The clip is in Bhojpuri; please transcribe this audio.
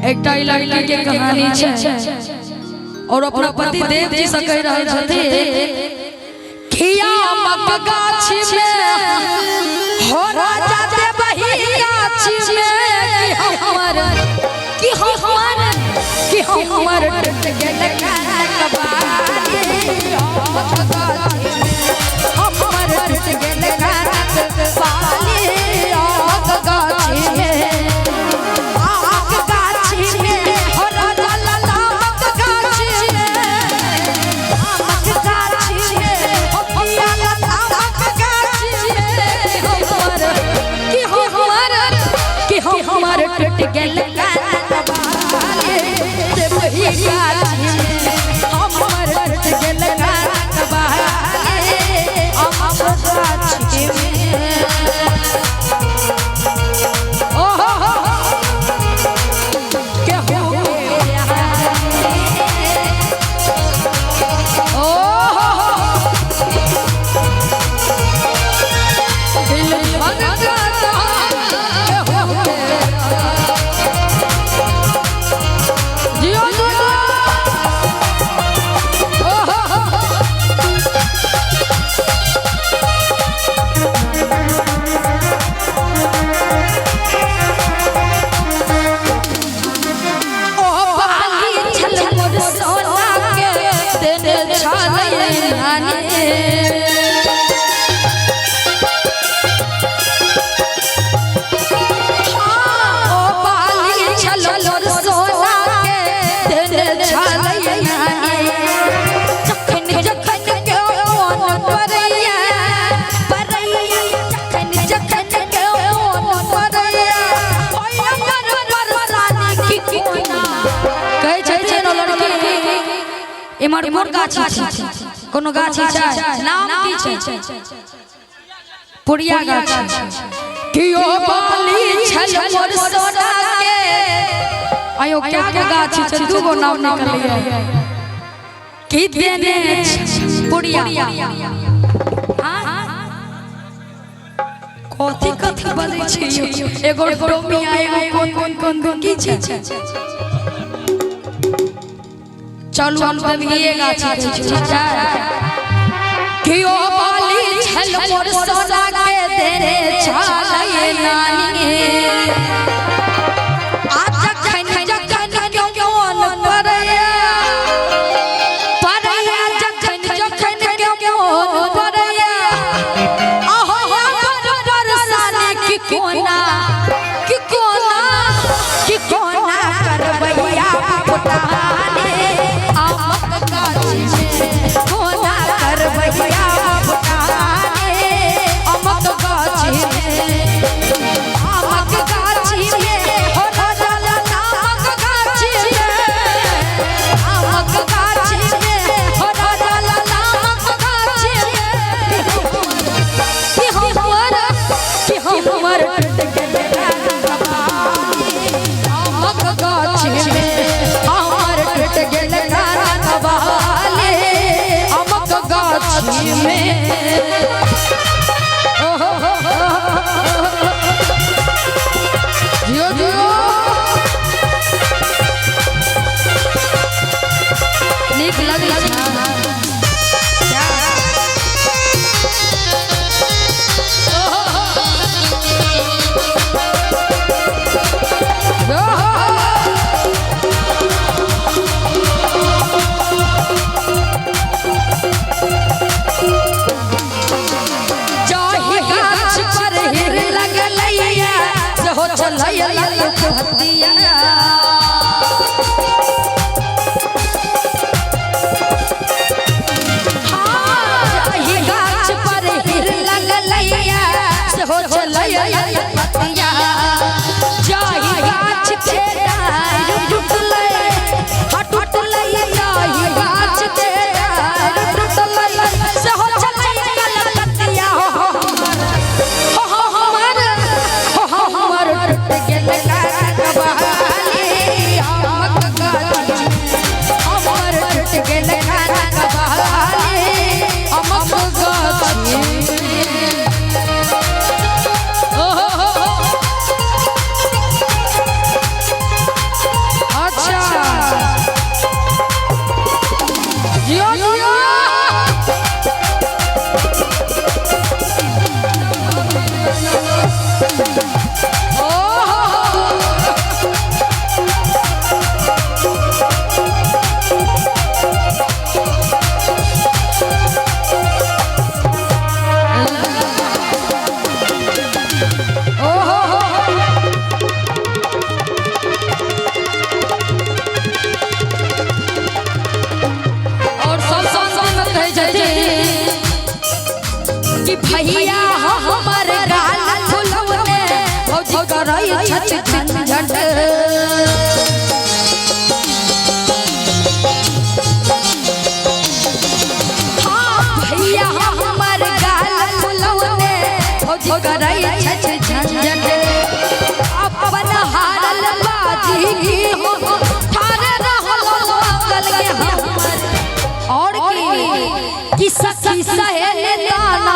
एक लड़की के कहानी है और अपना पति देव जी से कह रहे थे खिया गाछी में हो राजा दे बही गाछी में कि हमर टूट गेल कबाड़ी हमर टूट गेल कबाड़ी टूट गेल हमर टूट गेल एमर मोर गाछी छै कोनो गाछी छै नाम की छै पुरिया गाछी कियो बाली छल मोर सोना के आयो क्या के गाछी छै दुगो नाम लिए की देने पुरिया कथि कथि बजै छै एगो डोमिया एगो कोन की छै चलू हम ये गाछी कियो बाली छल मोर सोना के देने छालए नानी आ जखन क्यों न परया जखन क्यों न परया आहो बरसाने की कोना करबैया पुटाने Bye. कि भैया हमर गाल फुलवने भौजी करई छछ झंझट हां भैया हमर गाल फुलवने भौजी करई छछ झंझट अपन हारल बाजी की हो ठारे रहल मंगल के हमर और की सखी सहेली दाना